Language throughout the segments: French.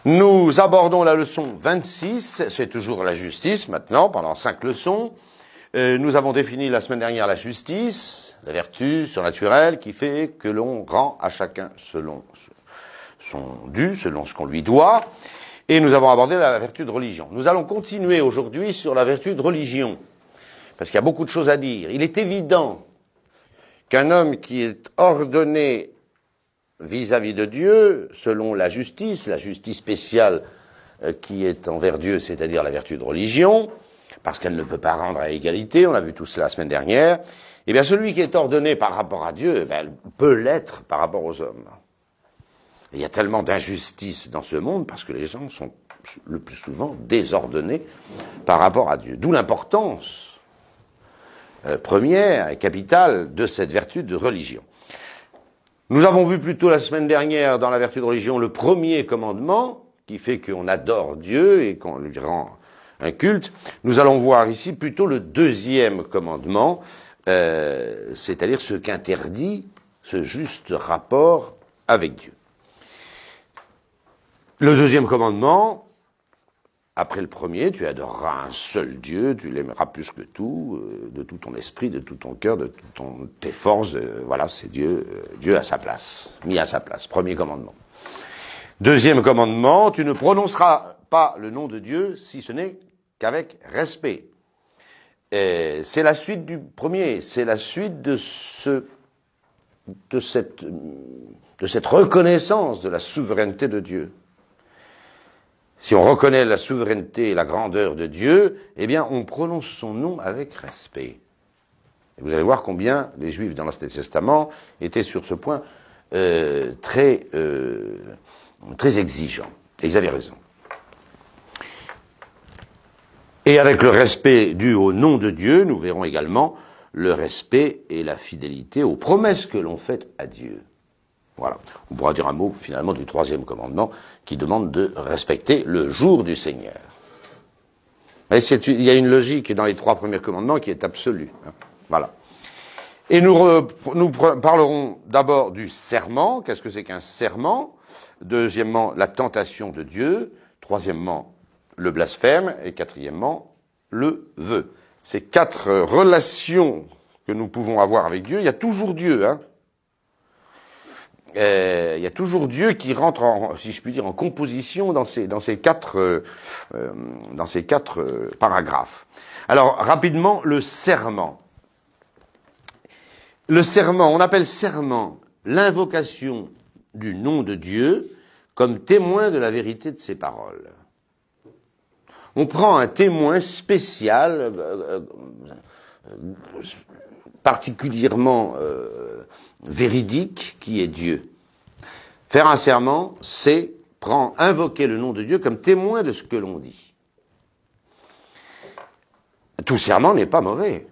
Nous abordons la leçon 26, c'est toujours la justice maintenant, pendant 5 leçons. Nous avons défini la semaine dernière la justice, la vertu surnaturelle qui fait que l'on rend à chacun selon son dû, selon ce qu'on lui doit. Et nous avons abordé la vertu de religion. Nous allons continuer aujourd'hui sur la vertu de religion, parce qu'il y a beaucoup de choses à dire. Il est évident qu'un homme qui est ordonné vis-à-vis de Dieu, selon la justice spéciale qui est envers Dieu, c'est-à-dire la vertu de religion, parce qu'elle ne peut pas rendre à égalité, on a vu tout cela la semaine dernière, eh bien celui qui est ordonné par rapport à Dieu, peut l'être par rapport aux hommes. Et il y a tellement d'injustice dans ce monde parce que les gens sont le plus souvent désordonnés par rapport à Dieu. D'où l'importance première et capitale de cette vertu de religion. Nous avons vu plutôt la semaine dernière dans la vertu de religion le premier commandement qui fait qu'on adore Dieu et qu'on lui rend un culte. Nous allons voir ici plutôt le deuxième commandement, c'est-à-dire ce qu'interdit ce juste rapport avec Dieu. Le deuxième commandement, après le premier, tu adoreras un seul Dieu, tu l'aimeras plus que tout, de tout ton esprit, de tout ton cœur, de toutes tes forces. Voilà, c'est Dieu, Dieu à sa place, mis à sa place. Premier commandement. Deuxième commandement, tu ne prononceras pas le nom de Dieu si ce n'est qu'avec respect. C'est la suite du premier, c'est la suite de cette reconnaissance de la souveraineté de Dieu. Si on reconnaît la souveraineté et la grandeur de Dieu, eh bien, on prononce son nom avec respect. Et vous allez voir combien les Juifs dans l'Ancien Testament étaient sur ce point très exigeants. Et ils avaient raison. Et avec le respect dû au nom de Dieu, nous verrons également le respect et la fidélité aux promesses que l'on fait à Dieu. Voilà. On pourra dire un mot, finalement, du troisième commandement, qui demande de respecter le jour du Seigneur. Et il y a une logique dans les 3 premiers commandements qui est absolue. Voilà. Et nous parlerons d'abord du serment. Qu'est-ce que c'est qu'un serment? Deuxièmement, la tentation de Dieu. Troisièmement, le blasphème. Et quatrièmement, le vœu. Ces 4 relations que nous pouvons avoir avec Dieu, il y a toujours Dieu, hein. Il y a toujours Dieu qui rentre, si je puis dire, en composition dans ces 4 paragraphes. Alors, rapidement, le serment. Le serment, on appelle serment l'invocation du nom de Dieu comme témoin de la vérité de ses paroles. On prend un témoin spécial, particulièrement véridique, qui est Dieu. Faire un serment, c'est invoquer le nom de Dieu comme témoin de ce que l'on dit. Tout serment n'est pas mauvais.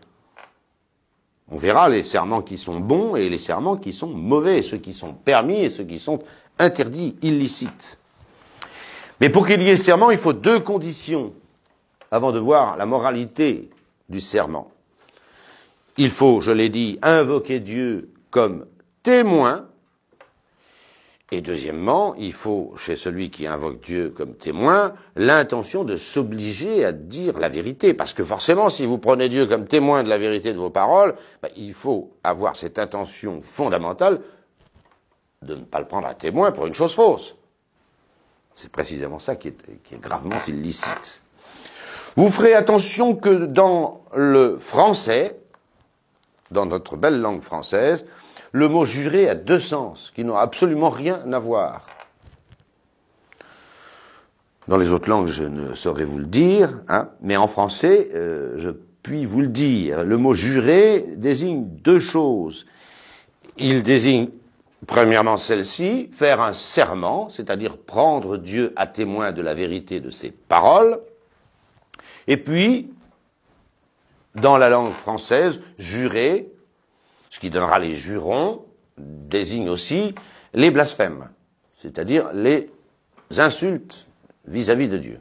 On verra les serments qui sont bons et les serments qui sont mauvais, ceux qui sont permis et ceux qui sont interdits, illicites. Mais pour qu'il y ait serment, il faut 2 conditions avant de voir la moralité du serment. Il faut, je l'ai dit, invoquer Dieu comme témoin. Et deuxièmement, il faut, chez celui qui invoque Dieu comme témoin, l'intention de s'obliger à dire la vérité. Parce que forcément, si vous prenez Dieu comme témoin de la vérité de vos paroles, il faut avoir cette intention fondamentale de ne pas le prendre à témoin pour une chose fausse. C'est précisément ça qui est gravement illicite. Vous ferez attention que dans le français, dans notre belle langue française, le mot jurer a 2 sens, qui n'ont absolument rien à voir. Dans les autres langues, je ne saurais vous le dire, hein, mais en français, je puis vous le dire. Le mot jurer désigne 2 choses. Il désigne, premièrement, celle-ci, faire un serment, c'est-à-dire prendre Dieu à témoin de la vérité de ses paroles. Et puis, dans la langue française, jurer, ce qui donnera les jurons, désigne aussi les blasphèmes, c'est-à-dire les insultes vis-à-vis de Dieu.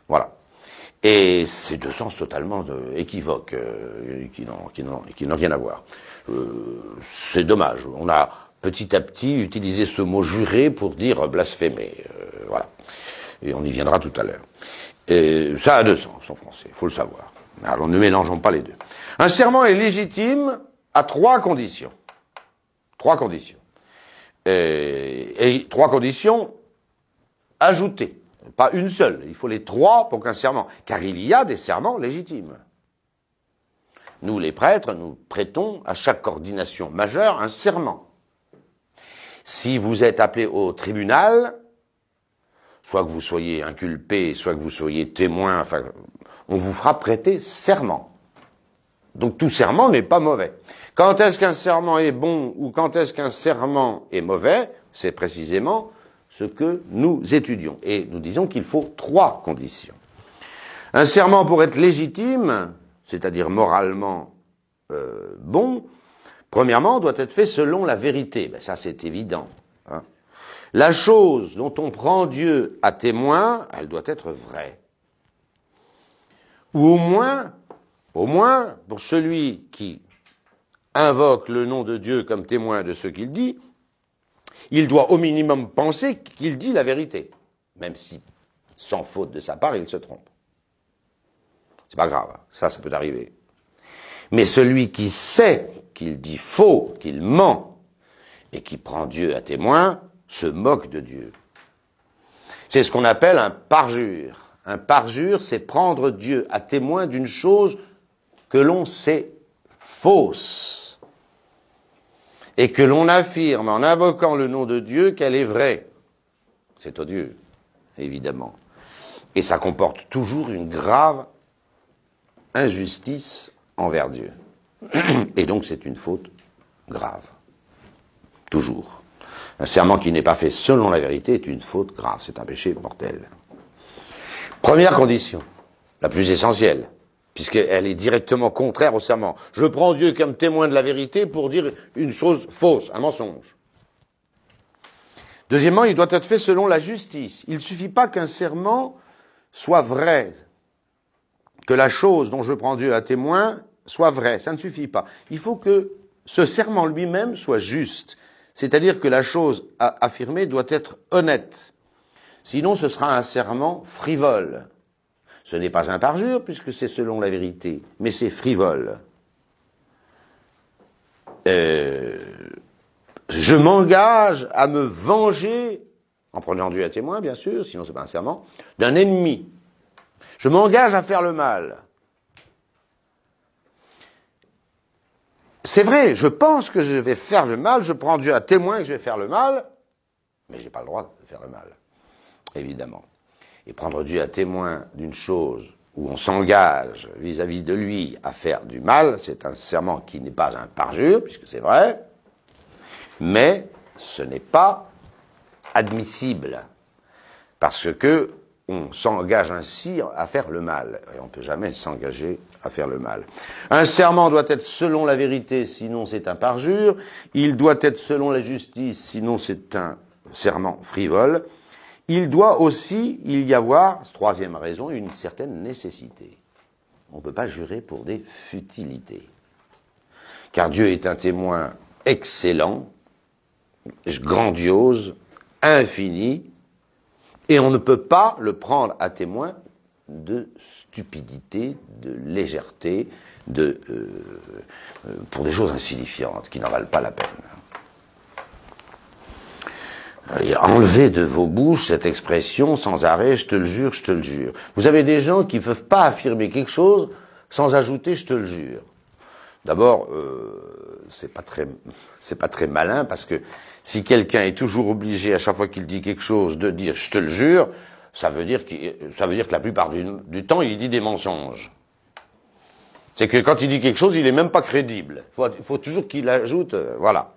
Voilà. Et c'est 2 sens totalement équivoques, qui n'ont rien à voir. C'est dommage. On a petit à petit utilisé ce mot jurer pour dire blasphémer. Voilà. Et on y viendra tout à l'heure. Et ça a deux sens en français, il faut le savoir. Alors ne mélangeons pas les deux. Un serment est légitime à trois conditions. Trois conditions. Et trois conditions ajoutées. Pas une seule. Il faut les trois pour qu'un serment. Car il y a des serments légitimes. Nous, les prêtres, nous prêtons à chaque ordination majeure un serment. Si vous êtes appelé au tribunal, soit que vous soyez inculpé, soit que vous soyez témoin, enfin, on vous fera prêter serment. Donc tout serment n'est pas mauvais. Quand est-ce qu'un serment est bon ou quand est-ce qu'un serment est mauvais, c'est précisément ce que nous étudions. Et nous disons qu'il faut trois conditions. Un serment, pour être légitime, c'est-à-dire moralement bon, premièrement, doit être fait selon la vérité. Ben, ça, c'est évident. Hein. La chose dont on prend Dieu à témoin, elle doit être vraie. Ou au moins, pour celui qui invoque le nom de Dieu comme témoin de ce qu'il dit, il doit au minimum penser qu'il dit la vérité, même si, sans faute de sa part, il se trompe. C'est pas grave, ça peut arriver. Mais celui qui sait qu'il dit faux, qu'il ment, et qui prend Dieu à témoin, se moque de Dieu. C'est ce qu'on appelle un parjure. Un parjure, c'est prendre Dieu à témoin d'une chose que l'on sait fausse. Et que l'on affirme en invoquant le nom de Dieu qu'elle est vraie. C'est odieux, évidemment. Et ça comporte toujours une grave injustice envers Dieu. Et donc c'est une faute grave. Toujours. Un serment qui n'est pas fait selon la vérité est une faute grave, c'est un péché mortel. Première condition, la plus essentielle, puisqu'elle est directement contraire au serment. Je prends Dieu comme témoin de la vérité pour dire une chose fausse, un mensonge. Deuxièmement, il doit être fait selon la justice. Il ne suffit pas qu'un serment soit vrai, que la chose dont je prends Dieu à témoin soit vraie, ça ne suffit pas. Il faut que ce serment lui-même soit juste, c'est-à-dire que la chose affirmée doit être honnête. Sinon, ce sera un serment frivole. Ce n'est pas un parjure, puisque c'est selon la vérité, mais c'est frivole. Je m'engage à me venger, en prenant Dieu à témoin, bien sûr, sinon c'est pas un serment, d'un ennemi. Je m'engage à faire le mal. C'est vrai, je pense que je vais faire le mal, je prends Dieu à témoin que je vais faire le mal, mais j'ai pas le droit de faire le mal, évidemment. Et prendre Dieu à témoin d'une chose où on s'engage vis-à-vis de lui à faire du mal, c'est un serment qui n'est pas un parjure, puisque c'est vrai, mais ce n'est pas admissible, parce que on s'engage ainsi à faire le mal, et on ne peut jamais s'engager à faire le mal. Un serment doit être selon la vérité, sinon c'est un parjure, il doit être selon la justice, sinon c'est un serment frivole, il doit aussi y avoir, troisième raison, une certaine nécessité. On ne peut pas jurer pour des futilités. Car Dieu est un témoin excellent, grandiose, infini, et on ne peut pas le prendre à témoin de stupidité, de légèreté, pour des choses insignifiantes qui n'en valent pas la peine. Enlevez de vos bouches cette expression sans arrêt, je te le jure, je te le jure. Vous avez des gens qui ne peuvent pas affirmer quelque chose sans ajouter je te le jure. D'abord, c'est pas très malin, parce que si quelqu'un est toujours obligé à chaque fois qu'il dit quelque chose de dire je te le jure, ça veut dire que la plupart du temps il dit des mensonges. C'est que quand il dit quelque chose, il est même pas crédible. Il faut toujours qu'il ajoute, voilà.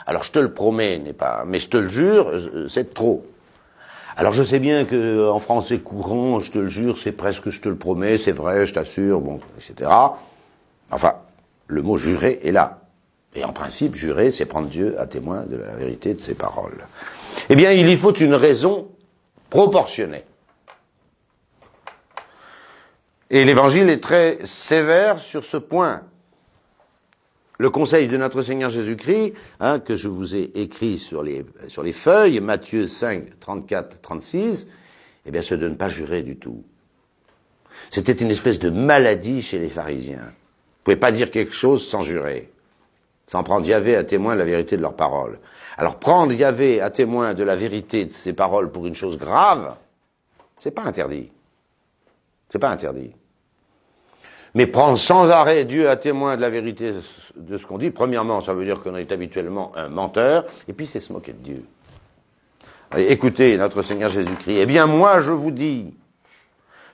Alors je te le promets, mais je te le jure, c'est trop. Alors je sais bien que en français courant, je te le jure, c'est presque je te le promets, c'est vrai, je t'assure, bon, etc. Enfin, le mot jurer est là. Et en principe, jurer, c'est prendre Dieu à témoin de la vérité de ses paroles. Eh bien, il y faut une raison proportionnée. Et l'Évangile est très sévère sur ce point. le conseil de notre Seigneur Jésus-Christ, hein, que je vous ai écrit sur les feuilles, Matthieu 5, 34, 36, eh bien, c'est de ne pas jurer du tout. C'était une espèce de maladie chez les pharisiens. Vous ne pouvez pas dire quelque chose sans jurer, sans prendre Yahvé à témoin de la vérité de leurs paroles. Alors, prendre Yahvé à témoin de la vérité de ses paroles pour une chose grave, c'est pas interdit. C'est pas interdit. Mais prendre sans arrêt Dieu à témoin de la vérité de ce qu'on dit, premièrement, ça veut dire qu'on est habituellement un menteur, et puis c'est se moquer de Dieu. Et écoutez, notre Seigneur Jésus-Christ, eh bien moi je vous dis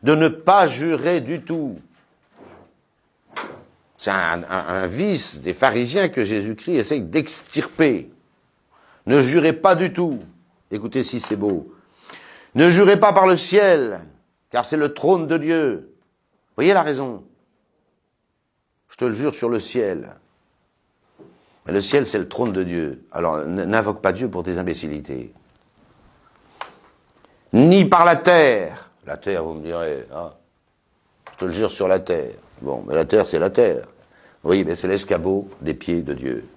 de ne pas jurer du tout. C'est un vice des pharisiens que Jésus-Christ essaye d'extirper. Ne jurez pas du tout. Écoutez si c'est beau. Ne jurez pas par le ciel, car c'est le trône de Dieu. Voyez la raison. Je te le jure sur le ciel. Mais le ciel, c'est le trône de Dieu. Alors, n'invoque pas Dieu pour tes imbécilités. Ni par la terre. La terre, vous me direz, ah, je te le jure sur la terre. Bon, mais la terre, c'est la terre. Oui, mais c'est l'escabeau des pieds de Dieu.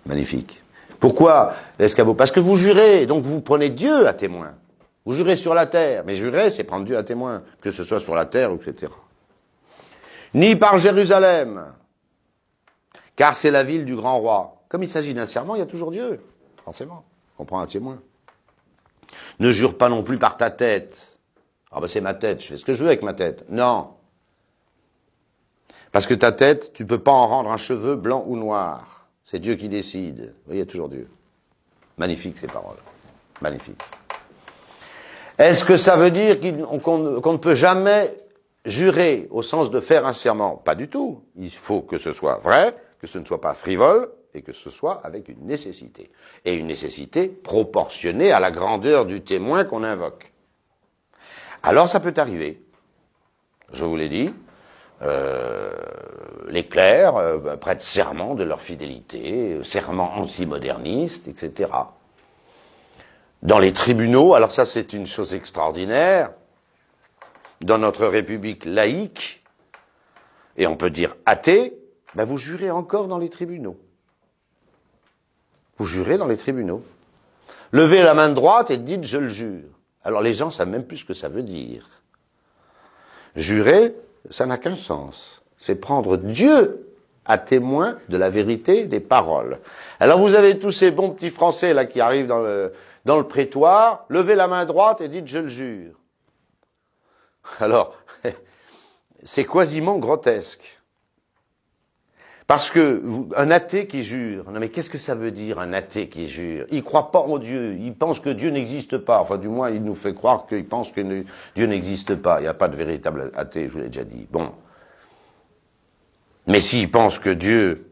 Magnifique. Pourquoi l'escabeau? Parce que vous jurez, donc vous prenez Dieu à témoin. Vous jurez sur la terre. Mais jurer, c'est prendre Dieu à témoin, que ce soit sur la terre, etc. Ni par Jérusalem, car c'est la ville du grand roi. Comme il s'agit d'un serment, il y a toujours Dieu, forcément. On prend un témoin. Ne jure pas non plus par ta tête. Ah ben c'est ma tête, je fais ce que je veux avec ma tête. Non. Parce que ta tête, tu peux pas en rendre un cheveu blanc ou noir. C'est Dieu qui décide. Vous voyez, il y a toujours Dieu. Magnifique ces paroles. Magnifique. Est-ce que ça veut dire qu'on ne peut jamais jurer au sens de faire un serment? Pas du tout. Il faut que ce soit vrai, que ce ne soit pas frivole, et que ce soit avec une nécessité. Et une nécessité proportionnée à la grandeur du témoin qu'on invoque. Alors ça peut arriver. Je vous l'ai dit, les clercs prêtent serment de leur fidélité, serment anti-moderniste, etc. Dans les tribunaux, alors ça c'est une chose extraordinaire, dans notre république laïque, et on peut dire athée, ben vous jurez encore dans les tribunaux. Vous jurez dans les tribunaux. Levez la main droite et dites « je le jure ». Alors les gens savent même plus ce que ça veut dire. Jurer, ça n'a qu'un sens. C'est prendre Dieu à témoin de la vérité des paroles. Alors vous avez tous ces bons petits Français là qui arrivent dans le prétoire, levez la main droite et dites « je le jure ». Alors, c'est quasiment grotesque. Parce que un athée qui jure, non mais qu'est-ce que ça veut dire un athée qui jure? Il croit pas en Dieu, il pense que Dieu n'existe pas. Enfin du moins il nous fait croire qu'il pense que Dieu n'existe pas. Il n'y a pas de véritable athée, je vous l'ai déjà dit. Bon. Mais s'il pense que Dieu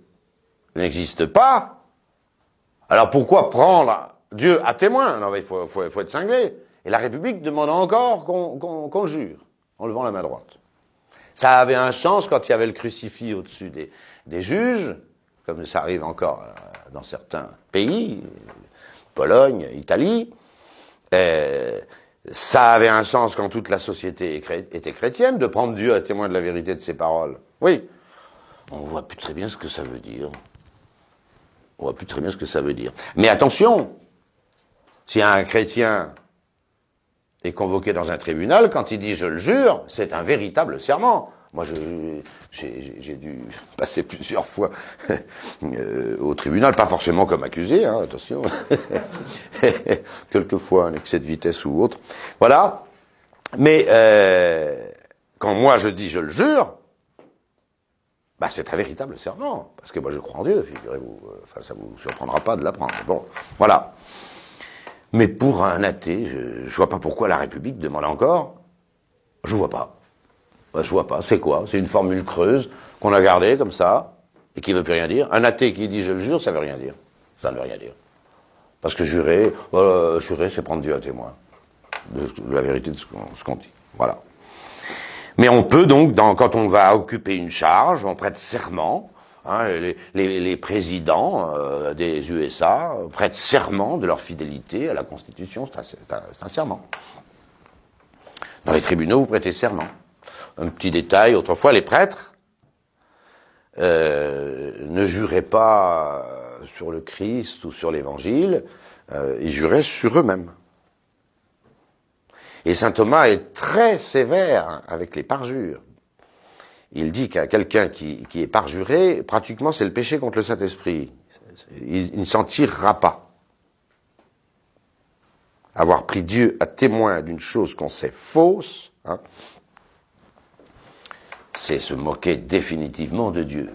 n'existe pas, alors pourquoi prendre Dieu à témoin? Non mais il faut être cinglé. Et la République demande encore qu'on le jure, en levant la main droite. Ça avait un sens quand il y avait le crucifix au-dessus des juges, comme ça arrive encore dans certains pays, Pologne, Italie. Ça avait un sens quand toute la société était chrétienne, de prendre Dieu à témoin de la vérité de ses paroles. Oui, on voit plus très bien ce que ça veut dire. On voit plus très bien ce que ça veut dire. Mais attention, si un chrétien est convoqué dans un tribunal, quand il dit « je le jure », c'est un véritable serment. Moi, j'ai dû passer plusieurs fois au tribunal, pas forcément comme accusé, hein, attention, quelquefois un excès de vitesse ou autre. Voilà. Mais quand moi je dis « je le jure », bah, c'est un véritable serment, parce que moi je crois en Dieu, figurez-vous. Enfin, ça vous surprendra pas de l'apprendre. Bon, voilà. Mais pour un athée, je vois pas pourquoi la République demande encore. Je vois pas. Je vois pas. C'est quoi? C'est une formule creuse qu'on a gardée comme ça et qui veut plus rien dire. Un athée qui dit je le jure, ça veut rien dire. Ça ne veut rien dire. Parce que jurer, c'est prendre Dieu à témoin de la vérité de ce qu'on dit. Voilà. Mais on peut donc, quand on va occuper une charge, on prête serment. Hein, les présidents des USA prêtent serment de leur fidélité à la Constitution, c'est un serment. Dans les tribunaux, vous prêtez serment. Un petit détail, autrefois, les prêtres ne juraient pas sur le Christ ou sur l'Évangile, ils juraient sur eux-mêmes. Et saint Thomas est très sévère avec les parjures. Il dit qu'à quelqu'un qui est parjuré, pratiquement c'est le péché contre le Saint-Esprit. Il ne s'en tirera pas. Avoir pris Dieu à témoin d'une chose qu'on sait fausse, hein, c'est se moquer définitivement de Dieu.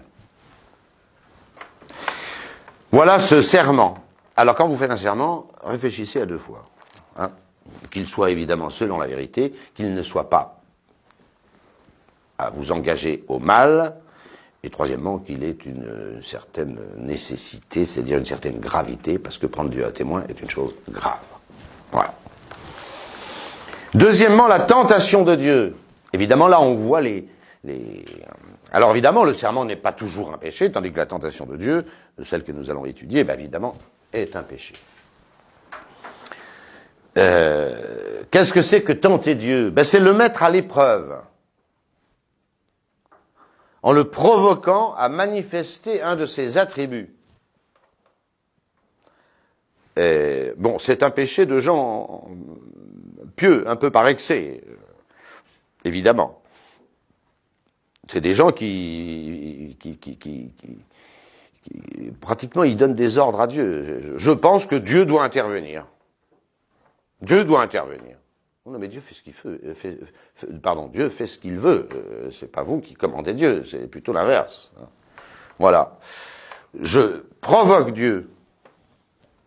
Voilà ce serment. Alors quand vous faites un serment, réfléchissez à deux fois. Hein, qu'il soit évidemment selon la vérité, qu'il ne soit pas à vous engager au mal, et troisièmement, qu'il ait une certaine nécessité, c'est-à-dire une certaine gravité, parce que prendre Dieu à témoin est une chose grave. Voilà. Deuxièmement, la tentation de Dieu. Évidemment, là, on voit Alors, évidemment, le serment n'est pas toujours un péché, tandis que la tentation de Dieu, celle que nous allons étudier, bien évidemment, est un péché. Qu'est-ce que c'est que tenter Dieu? Ben, c'est le mettre à l'épreuve, en le provoquant à manifester un de ses attributs. Bon, c'est un péché de gens pieux, un peu par excès, évidemment. C'est des gens qui pratiquement, ils donnent des ordres à Dieu. Je pense que Dieu doit intervenir. Dieu doit intervenir. Non, mais Dieu fait ce qu'il veut. Dieu fait ce qu'il veut. C'est pas vous qui commandez Dieu, c'est plutôt l'inverse. Voilà. Je provoque Dieu.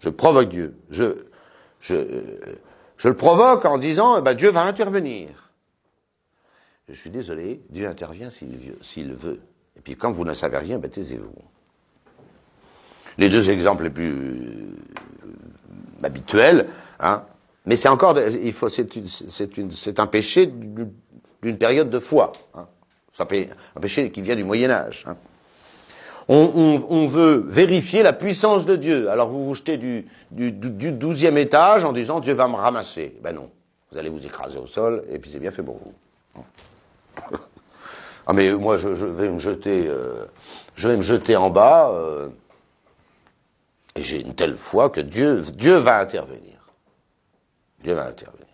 Je provoque Dieu. Je le provoque en disant, Dieu va intervenir. Je suis désolé, Dieu intervient s'il veut. Et puis quand vous ne savez rien, taisez-vous. Les deux exemples les plus habituels, hein, mais c'est encore, c'est un péché d'une période de foi. Hein. C'est un péché qui vient du Moyen-Âge. Hein. On veut vérifier la puissance de Dieu. Alors vous vous jetez du 12e étage en disant Dieu va me ramasser. Ben non, vous allez vous écraser au sol et puis c'est bien fait pour vous. Ah mais moi je vais me jeter en bas et j'ai une telle foi que Dieu va intervenir. Dieu va intervenir.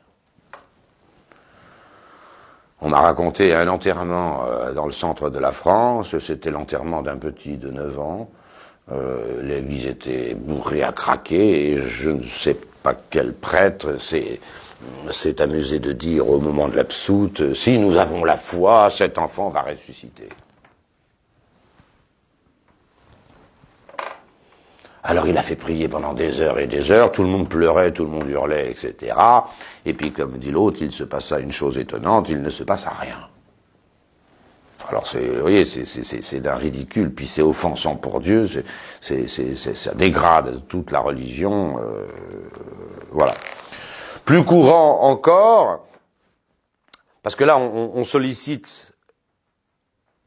On m'a raconté un enterrement dans le centre de la France, c'était l'enterrement d'un petit de 9 ans, l'église était bourrée à craquer, et je ne sais pas quel prêtre s'est amusé de dire au moment de l'absoute, si nous avons la foi, cet enfant va ressusciter. Alors il a fait prier pendant des heures et des heures, tout le monde pleurait, tout le monde hurlait, etc. Et puis comme dit l'autre, il se passa une chose étonnante, il ne se passa rien. Alors vous voyez, c'est d'un ridicule, puis c'est offensant pour Dieu, ça dégrade toute la religion, voilà. Plus courant encore, parce que là on sollicite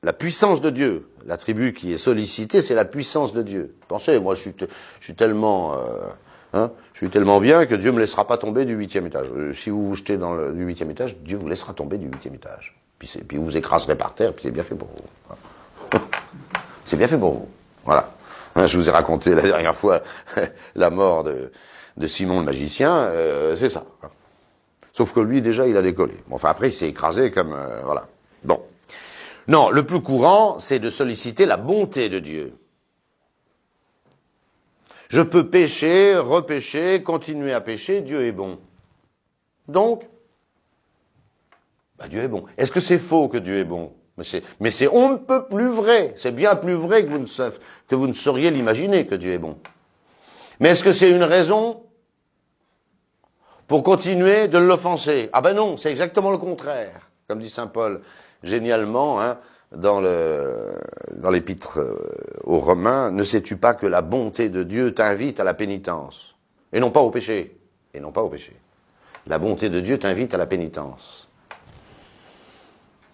la puissance de Dieu. L'attribut qui est sollicité, c'est la puissance de Dieu. Pensez, moi je suis tellement bien que Dieu me laissera pas tomber du 8e étage. Si vous vous jetez du 8e étage, Dieu vous laissera tomber du 8e étage. Puis vous vous écraserez par terre, puis c'est bien fait pour vous. C'est bien fait pour vous. Voilà. Je vous ai raconté la dernière fois la mort de Simon le magicien, c'est ça. Sauf que lui, déjà, il a décollé. Bon, enfin, après, il s'est écrasé comme... voilà. Bon. Non, le plus courant, c'est de solliciter la bonté de Dieu. Je peux pécher, repécher, continuer à pécher, Dieu est bon. Donc, Dieu est bon. Est-ce que c'est faux que Dieu est bon? Mais c'est on ne peut plus vrai. C'est bien plus vrai que vous ne sauriez l'imaginer que Dieu est bon. Mais est-ce que c'est une raison pour continuer de l'offenser? Ah ben non, c'est exactement le contraire. Comme dit saint Paul génialement, hein, dans l'épître aux Romains, ne sais-tu pas que la bonté de Dieu t'invite à la pénitence, et non pas au péché, et non pas au péché. La bonté de Dieu t'invite à la pénitence.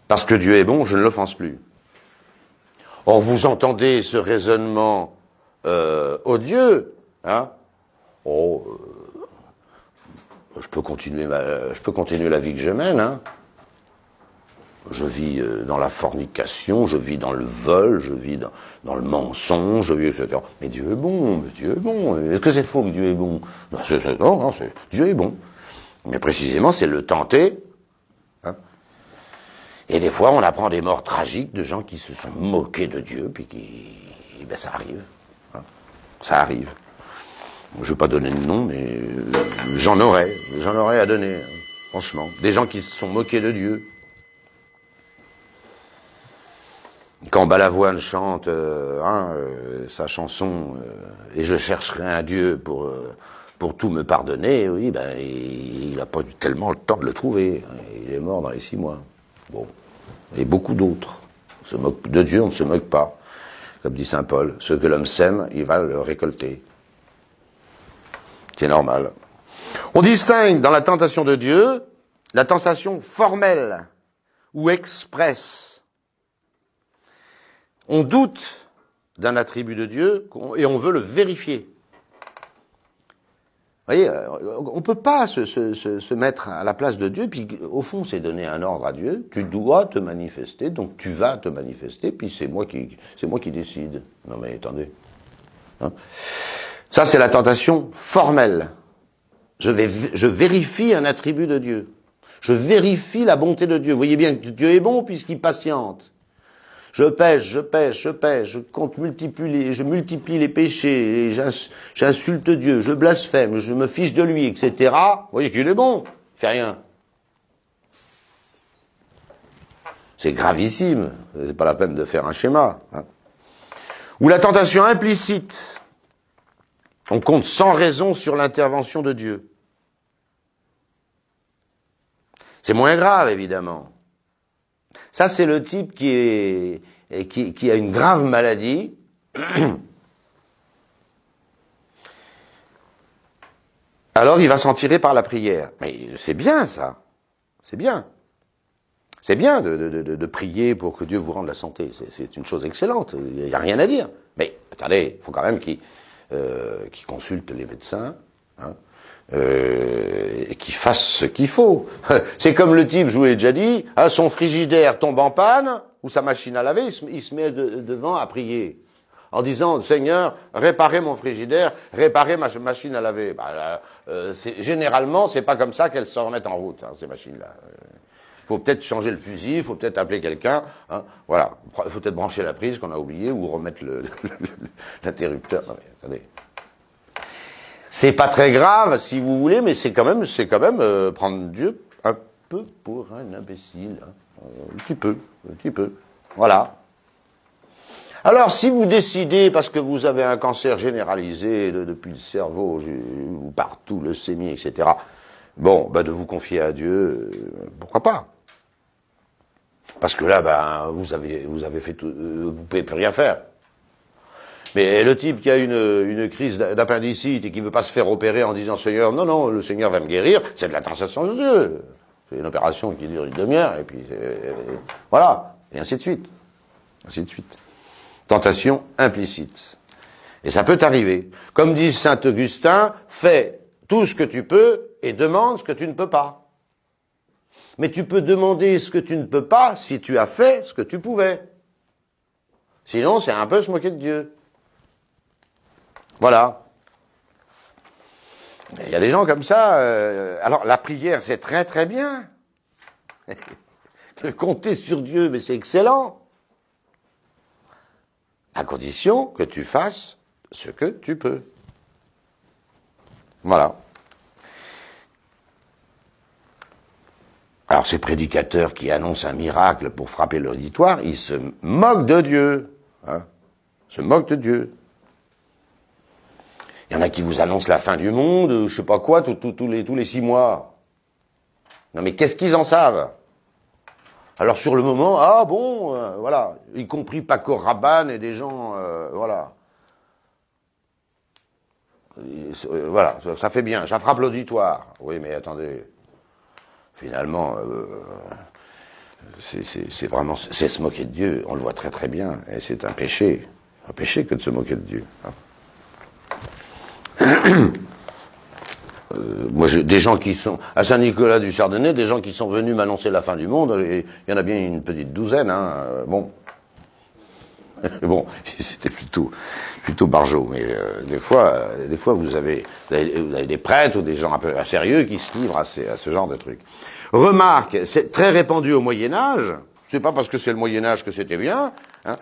Parce que Dieu est bon, je ne l'offense plus. Or, vous entendez ce raisonnement odieux, hein? Je peux continuer la vie que je mène, hein? Je vis dans la fornication, je vis dans le vol, je vis dans le mensonge, je vis, etc. Mais Dieu est bon, mais Dieu est bon. Est-ce que c'est faux que Dieu est bon? Non, Dieu est bon. Mais précisément, c'est le tenter. Hein. Et des fois, on apprend des morts tragiques de gens qui se sont moqués de Dieu, puis ben ça arrive. Hein. Ça arrive. Je ne vais pas donner de nom, mais j'en aurais à donner, hein, franchement. Des gens qui se sont moqués de Dieu. Quand Balavoine chante sa chanson et je chercherai un Dieu pour tout me pardonner, oui, ben il n'a pas eu tellement le temps de le trouver. Il est mort dans les 6 mois. Bon, et beaucoup d'autres. On se moque de Dieu, on ne se moque pas. Comme dit saint Paul, ce que l'homme sème, il va le récolter. C'est normal. On distingue dans la tentation de Dieu la tentation formelle ou expresse. On doute d'un attribut de Dieu et on veut le vérifier. Vous voyez, on ne peut pas se mettre à la place de Dieu, puis au fond, c'est donner un ordre à Dieu. Tu dois te manifester, donc tu vas te manifester, puis c'est moi qui décide. Non mais attendez. Hein? Ça, c'est la tentation formelle. Je vérifie un attribut de Dieu. Je vérifie la bonté de Dieu. Vous voyez bien que Dieu est bon puisqu'il patiente. Je pêche, je multiplie les péchés, j'insulte Dieu, je blasphème, je me fiche de lui, etc. Vous voyez qu'il est bon, il fait rien. C'est gravissime, c'est pas la peine de faire un schéma. Hein. Ou la tentation implicite. On compte sans raison sur l'intervention de Dieu. C'est moins grave, évidemment. Ça, c'est le type qui a une grave maladie. Alors, il va s'en tirer par la prière. Mais c'est bien, ça. C'est bien. C'est bien de prier pour que Dieu vous rende la santé. C'est une chose excellente. Il n'y a rien à dire. Mais, attendez, il faut quand même qu'il consulte les médecins, hein, et qu'il fasse ce qu'il faut. C'est comme le type, je vous l'ai déjà dit, hein, son frigidaire tombe en panne, ou sa machine à laver, il se met devant à prier, en disant, Seigneur, réparez mon frigidaire, réparez ma machine à laver. Bah, généralement, c'est pas comme ça qu'elles se remettent en route, hein, ces machines-là. Il faut peut-être changer le fusil, il faut peut-être appeler quelqu'un, hein, voilà. Il faut peut-être brancher la prise qu'on a oublié, ou remettre l'interrupteur. Non mais, attendez. C'est pas très grave, si vous voulez, mais c'est quand même prendre Dieu un peu pour un imbécile. Hein. Un petit peu. Voilà. Alors, si vous décidez, parce que vous avez un cancer généralisé depuis le cerveau, ou partout, leucémie, etc., bon, de vous confier à Dieu, pourquoi pas? Parce que là, vous avez fait tout, vous pouvez plus rien faire. Mais le type qui a une crise d'appendicite et qui veut pas se faire opérer en disant Seigneur, non, le Seigneur va me guérir, c'est de la tentation de Dieu. C'est une opération qui dure une demi-heure, et puis voilà, et ainsi de suite. Ainsi de suite. Tentation implicite. Et ça peut t'arriver. Comme dit saint Augustin, fais tout ce que tu peux et demande ce que tu ne peux pas. Mais tu peux demander ce que tu ne peux pas si tu as fait ce que tu pouvais. Sinon, c'est un peu se moquer de Dieu. Voilà. Il y a des gens comme ça. Alors, la prière, c'est très très bien. De compter sur Dieu, mais c'est excellent. À condition que tu fasses ce que tu peux. Voilà. Alors, ces prédicateurs qui annoncent un miracle pour frapper l'auditoire, ils se moquent de Dieu. Hein, se moquent de Dieu. Il y en a qui vous annoncent la fin du monde, je sais pas quoi, tous les 6 mois. Non mais qu'est-ce qu'ils en savent? Alors sur le moment, voilà, y compris Paco Rabanne et des gens, voilà. Voilà, ça fait bien, ça frappe l'auditoire. Oui mais attendez, finalement, c'est se moquer de Dieu, on le voit très très bien, et c'est un péché que de se moquer de Dieu. moi, j'ai des gens qui sont à Saint-Nicolas du Chardonnay, des gens qui sont venus m'annoncer la fin du monde. Et il y en a bien une petite douzaine. Hein, bon, bon, c'était plutôt barjot. Mais des fois, vous avez des prêtres ou des gens un peu sérieux qui se livrent à ce genre de trucs. Remarque, c'est très répandu au Moyen Âge. C'est pas parce que c'est le Moyen Âge que c'était bien. Hein,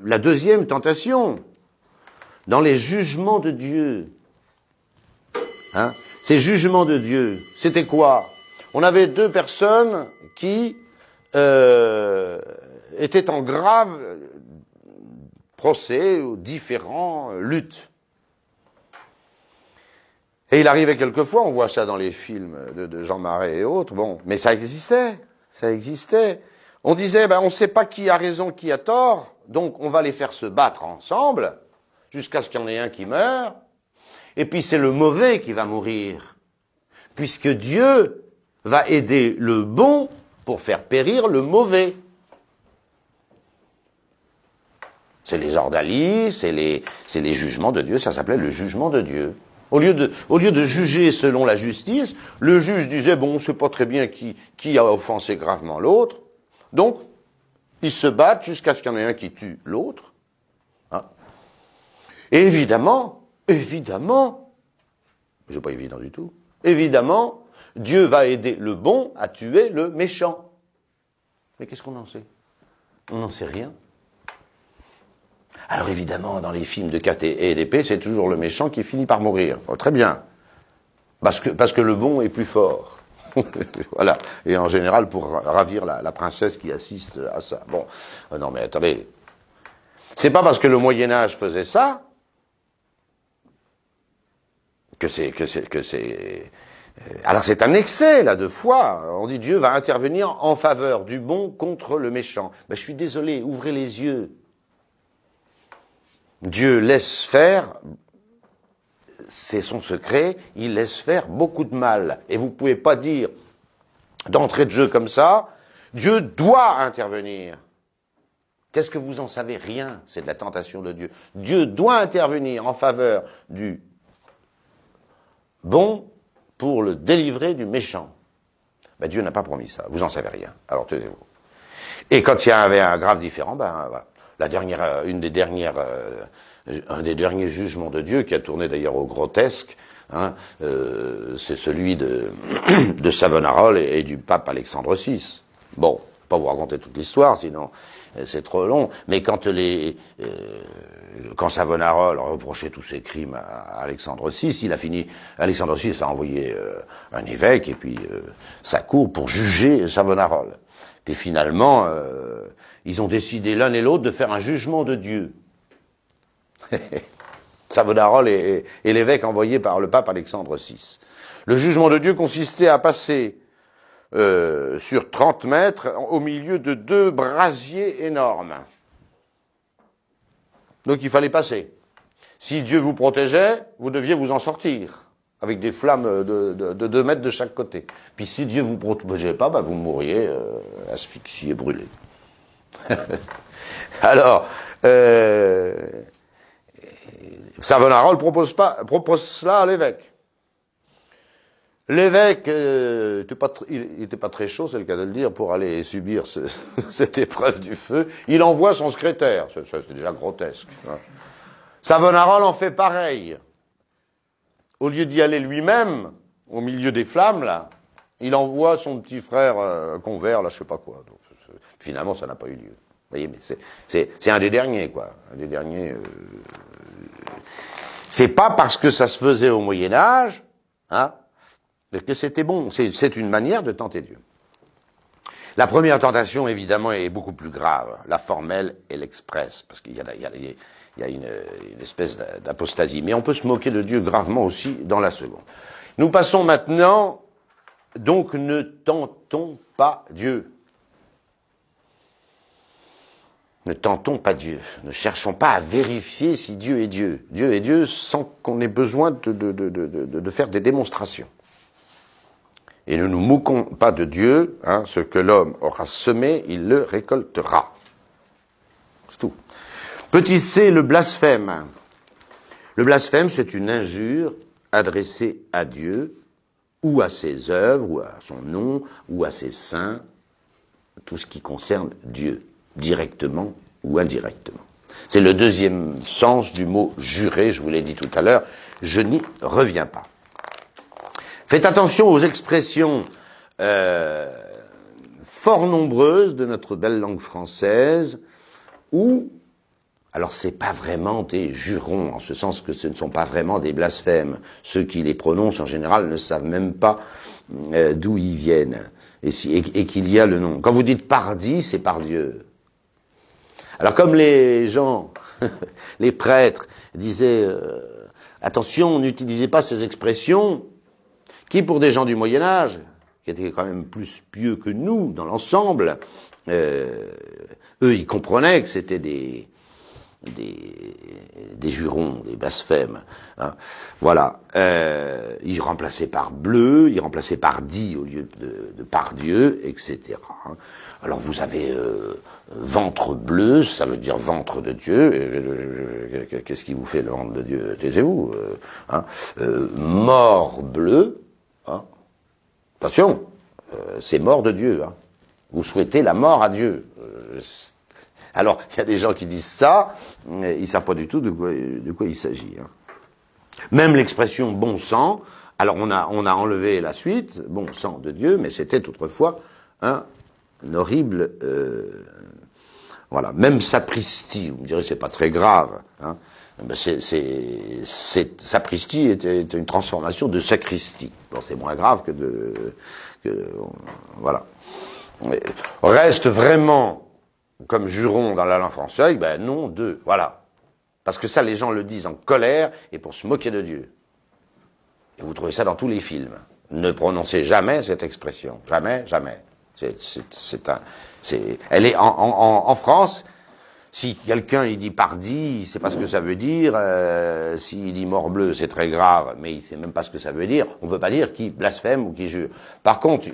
la deuxième tentation, dans les jugements de Dieu. Hein, ces jugements de Dieu, c'était quoi? On avait deux personnes qui étaient en grave procès ou différents luttes. Et il arrivait quelquefois, on voit ça dans les films de Jean Marais et autres, bon, mais ça existait. On disait, ben, on ne sait pas qui a raison, qui a tort, donc on va les faire se battre ensemble, jusqu'à ce qu'il y en ait un qui meure, et puis c'est le mauvais qui va mourir, puisque Dieu va aider le bon pour faire périr le mauvais. C'est les ordalies, c'est les jugements de Dieu, ça s'appelait le jugement de Dieu. Au lieu de juger selon la justice, le juge disait, bon, on sait pas très bien qui a offensé gravement l'autre, donc ils se battent jusqu'à ce qu'il y en ait un qui tue l'autre. Hein. Et évidemment, c'est pas évident du tout, évidemment, Dieu va aider le bon à tuer le méchant. Mais qu'est-ce qu'on en sait? On n'en sait rien. Alors évidemment, dans les films de Kate et d'épée, c'est toujours le méchant qui finit par mourir. Oh, très bien. Parce que le bon est plus fort. Voilà. Et en général, pour ravir la princesse qui assiste à ça. Bon. Non mais attendez. C'est pas parce que le Moyen-Âge faisait ça que c'est... Alors c'est un excès, là, de foi. On dit Dieu va intervenir en faveur du bon contre le méchant. Ben, je suis désolé, ouvrez les yeux. Dieu laisse faire, c'est son secret, il laisse faire beaucoup de mal. Et vous ne pouvez pas dire, d'entrée de jeu comme ça, Dieu doit intervenir. Qu'est-ce que vous en savez? Rien, c'est de la tentation de Dieu. Dieu doit intervenir en faveur du bon pour le délivrer du méchant. Ben, Dieu n'a pas promis ça, vous en savez rien, alors taisez-vous. Et quand il y avait un grave différend, ben voilà. Un des derniers jugements de Dieu, qui a tourné d'ailleurs au grotesque, hein, c'est celui de Savonarola et du pape Alexandre VI. Bon, pas vous raconter toute l'histoire, sinon c'est trop long. Mais quand Savonarola reprochait tous ses crimes à Alexandre VI, Alexandre VI a envoyé un évêque et puis sa cour pour juger Savonarola. Et finalement, ils ont décidé l'un et l'autre de faire un jugement de Dieu. Savonarola et l'évêque envoyé par le pape Alexandre VI. Le jugement de Dieu consistait à passer sur 30 mètres au milieu de 2 brasiers énormes. Donc il fallait passer. Si Dieu vous protégeait, vous deviez vous en sortir, avec des flammes de 2 mètres de chaque côté. Puis si Dieu vous protégeait pas, bah, vous mourriez asphyxié, brûlé. Alors, Savonarola propose cela à l'évêque. L'évêque, il n'était pas très chaud, c'est le cas de le dire, pour aller subir cette épreuve du feu. Il envoie son secrétaire. C'est déjà grotesque. Hein. Savonarola en fait pareil. Au lieu d'y aller lui-même, au milieu des flammes, là, il envoie son petit frère convers, là, je sais pas quoi. Donc, finalement, ça n'a pas eu lieu. Vous voyez, mais c'est un des derniers, quoi. Un des derniers. C'est pas parce que ça se faisait au Moyen Âge, hein, que c'était bon. C'est une manière de tenter Dieu. La première tentation, évidemment, est beaucoup plus grave, la formelle et l'express, parce qu'il y a une espèce d'apostasie. Mais on peut se moquer de Dieu gravement aussi dans la seconde. Nous passons maintenant, donc ne tentons pas Dieu. Ne tentons pas Dieu. Ne cherchons pas à vérifier si Dieu est Dieu. Dieu est Dieu sans qu'on ait besoin de faire des démonstrations. Et ne nous moquons pas de Dieu, hein, ce que l'homme aura semé, il le récoltera. C'est tout. Petit c, le blasphème. Le blasphème, c'est une injure adressés à Dieu, ou à ses œuvres, ou à son nom, ou à ses saints, tout ce qui concerne Dieu, directement ou indirectement. C'est le deuxième sens du mot jurer, je vous l'ai dit tout à l'heure, je n'y reviens pas. Faites attention aux expressions fort nombreuses de notre belle langue française où, alors c'est pas vraiment des jurons, en ce sens que ce ne sont pas vraiment des blasphèmes. Ceux qui les prononcent en général ne savent même pas d'où ils viennent et qu'il y a le nom. Quand vous dites pardi, c'est par Dieu. Alors comme les gens, les prêtres disaient attention, n'utilisez pas ces expressions qui pour des gens du Moyen-Âge, qui étaient quand même plus pieux que nous dans l'ensemble, eux ils comprenaient que c'était des jurons, des blasphèmes. Hein. Voilà. Ils remplaçaient par bleu, ils remplaçaient par dit au lieu de par Dieu, etc. Hein. Alors vous avez ventre bleu, ça veut dire ventre de Dieu. Qu'est-ce qui vous fait le ventre de Dieu? Taisez-vous. Hein. Mort bleu. Hein. Attention, c'est mort de Dieu. Hein. Vous souhaitez la mort à Dieu. Alors, il y a des gens qui disent ça, mais ils ne savent pas du tout de quoi il s'agit. Hein. Même l'expression bon sang, alors on a enlevé la suite, bon sang de Dieu, mais c'était autrefois un horrible... voilà, même sapristi, vous me direz c'est pas très grave. Hein. Ben sapristi était une transformation de sacristie. Bon, c'est moins grave voilà. Mais reste vraiment... comme juron dans la langue française, ben non, d'eux, voilà. Parce que ça, les gens le disent en colère et pour se moquer de Dieu. Et vous trouvez ça dans tous les films. Ne prononcez jamais cette expression. Jamais, jamais. Elle est en France, si quelqu'un il dit pardi, il sait pas ce que ça veut dire. S'il dit morbleu, c'est très grave, mais il sait même pas ce que ça veut dire. On peut pas dire qui blasphème ou qui jure. Par contre,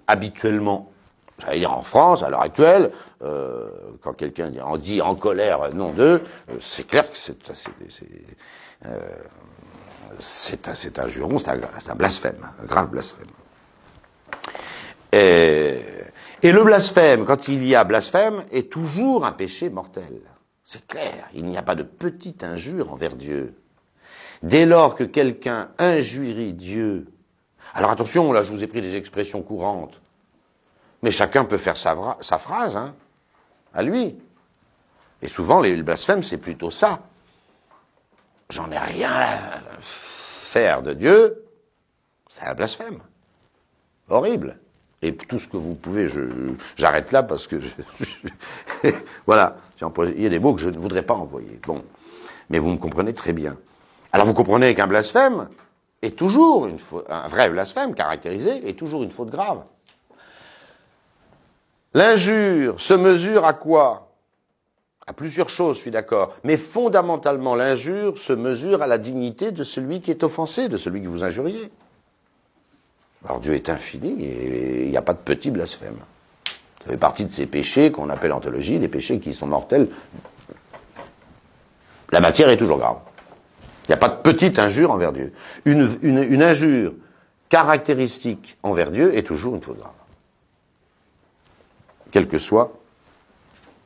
habituellement, j'allais dire en France, à l'heure actuelle, quand quelqu'un dit en colère nom d'eux, c'est clair que c'est un juron, c'est un blasphème, un grave blasphème. Et le blasphème, quand il y a blasphème, est toujours un péché mortel. C'est clair, il n'y a pas de petite injure envers Dieu. Dès lors que quelqu'un injurie Dieu, alors attention, là je vous ai pris des expressions courantes, mais chacun peut faire sa phrase, hein, à lui. Et souvent, les blasphèmes, c'est plutôt ça. J'en ai rien à faire de Dieu, c'est un blasphème. Horrible. Et tout ce que vous pouvez, j'arrête là parce que voilà, il y a des mots que je ne voudrais pas employer. Bon, mais vous me comprenez très bien. Alors vous comprenez qu'un blasphème est toujours un vrai blasphème caractérisé est toujours une faute grave. L'injure se mesure à quoi? À plusieurs choses, je suis d'accord. Mais fondamentalement, l'injure se mesure à la dignité de celui qui est offensé, de celui que vous injuriez. Alors Dieu est infini et il n'y a pas de petit blasphème. Ça fait partie de ces péchés qu'on appelle en théologie, des péchés qui sont mortels. La matière est toujours grave. Il n'y a pas de petite injure envers Dieu. Une injure caractéristique envers Dieu est toujours une faute grave. Quelle que soit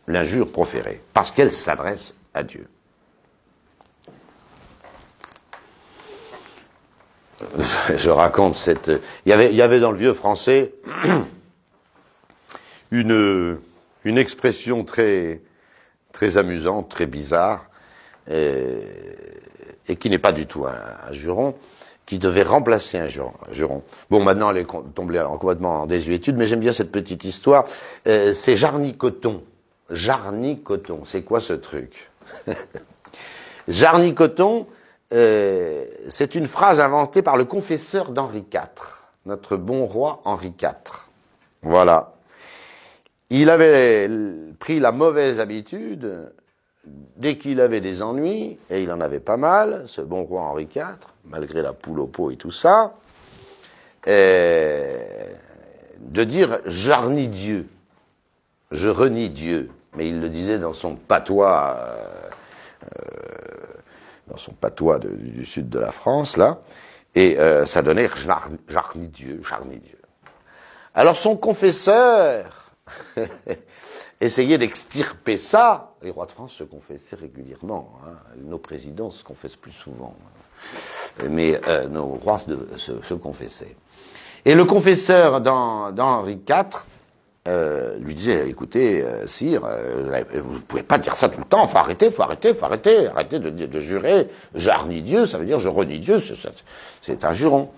l'injure proférée, parce qu'elle s'adresse à Dieu. Je raconte il y avait dans le vieux français une expression très, très amusante, très bizarre, et qui n'est pas du tout un juron, qui devait remplacer un juron. Bon, maintenant, elle est tombée complètement en désuétude, mais j'aime bien cette petite histoire. C'est Jarnicoton. Jarnicoton, c'est quoi ce truc? Jarnicoton, c'est une phrase inventée par le confesseur d'Henri IV, notre bon roi Henri IV. Voilà. Il avait pris la mauvaise habitude, dès qu'il avait des ennuis, et il en avait pas mal, ce bon roi Henri IV, malgré la poule au pot et tout ça, de dire « j'arnis Dieu »,« je renie Dieu ». Mais il le disait dans son patois dans son patois du sud de la France, là, et ça donnait Jarni Dieu, Jarni Dieu. Alors son confesseur essayait d'extirper ça. Les rois de France se confessaient régulièrement, hein. Nos présidents se confessent plus souvent, mais nos rois se confessaient. Et le confesseur dans Henri IV lui disait, écoutez, sire, vous pouvez pas dire ça tout le temps, faut arrêter, arrêtez de jurer, j'arnis Dieu, ça veut dire je renie Dieu, c'est un juron.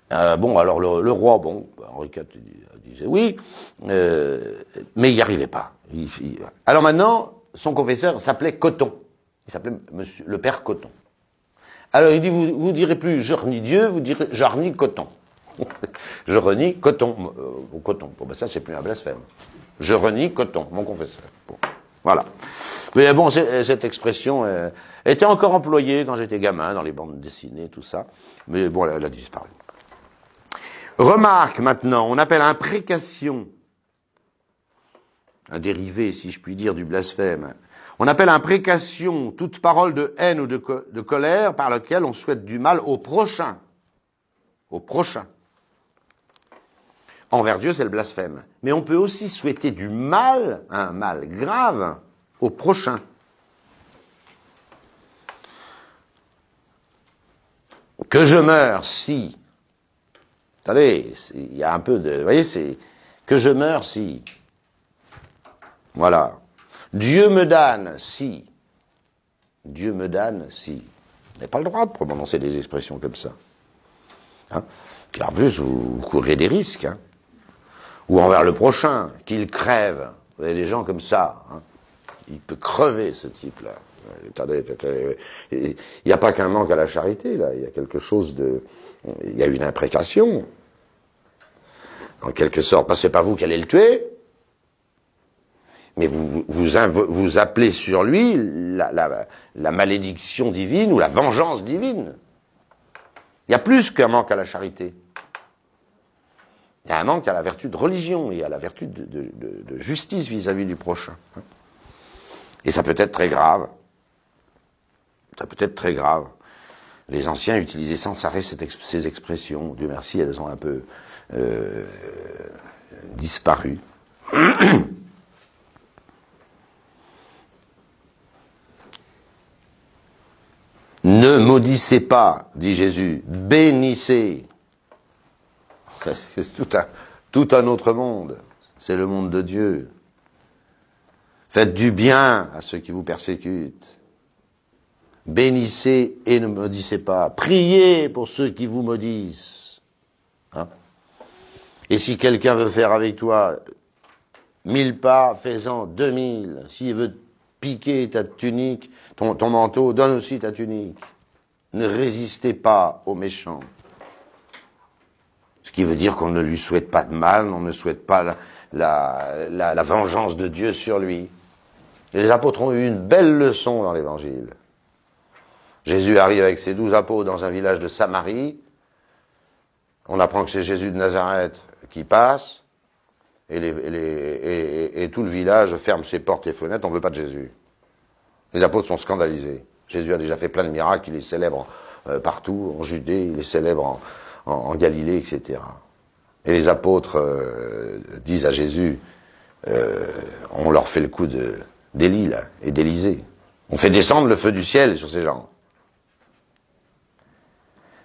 Bon, alors le roi, bon, Henri IV disait oui, mais il n'y arrivait pas. Alors maintenant, son confesseur s'appelait Coton, il s'appelait Monsieur le Père Coton. Alors il dit, vous direz plus je renie Dieu, vous direz j'arnis Coton. Je renie Coton, Coton. Bon, ben ça, c'est plus un blasphème. Je renie Coton, mon confesseur. Bon, voilà. Mais bon, cette expression était encore employée quand j'étais gamin, dans les bandes dessinées, tout ça. Mais bon, elle a disparu. Remarque maintenant, on appelle imprécation, un dérivé, si je puis dire, du blasphème. On appelle imprécation toute parole de haine ou de colère par laquelle on souhaite du mal au prochain. Au prochain. Envers Dieu, c'est le blasphème. Mais on peut aussi souhaiter du mal, un mal grave, au prochain. Que je meure si. Vous savez, il y a un peu de... Vous voyez, c'est... Que je meure si. Voilà. Dieu me damne si. Dieu me damne si. Vous n'avez pas le droit de prononcer des expressions comme ça. Hein? Puis en plus, vous courez des risques. Hein? Ou envers le prochain, qu'il crève. Vous avez des gens comme ça. Hein? Il peut crever, ce type-là. Il n'y a pas qu'un manque à la charité, là. Il y a quelque chose de... Il y a une imprécation. En quelque sorte, parce que c'est pas vous qui allez le tuer, mais vous appelez sur lui la malédiction divine ou la vengeance divine. Il y a plus qu'un manque à la charité. Il y a un manque à la vertu de religion et à la vertu de justice vis-à-vis du prochain. Et ça peut être très grave. Ça peut être très grave. Les anciens utilisaient sans arrêt ces expressions. Dieu merci, elles ont un peu disparu. Ne maudissez pas, dit Jésus, bénissez. C'est tout un autre monde. C'est le monde de Dieu. Faites du bien à ceux qui vous persécutent. Bénissez et ne maudissez pas. Priez pour ceux qui vous maudissent. Hein? Et si quelqu'un veut faire avec toi 1000 pas, fais-en 2000. S'il veut piquer ta tunique, ton manteau, donne aussi ta tunique. Ne résistez pas aux méchants. Ce qui veut dire qu'on ne lui souhaite pas de mal, on ne souhaite pas la vengeance de Dieu sur lui. Et les apôtres ont eu une belle leçon dans l'Évangile. Jésus arrive avec ses 12 apôtres dans un village de Samarie. On apprend que c'est Jésus de Nazareth qui passe. Et tout le village ferme ses portes et fenêtres. On ne veut pas de Jésus. Les apôtres sont scandalisés. Jésus a déjà fait plein de miracles. Il les célèbre partout, en Judée. Il les célèbre en Galilée, etc. Et les apôtres disent à Jésus, on leur fait le coup d'Élie là, et d'Élisée. On fait descendre le feu du ciel sur ces gens.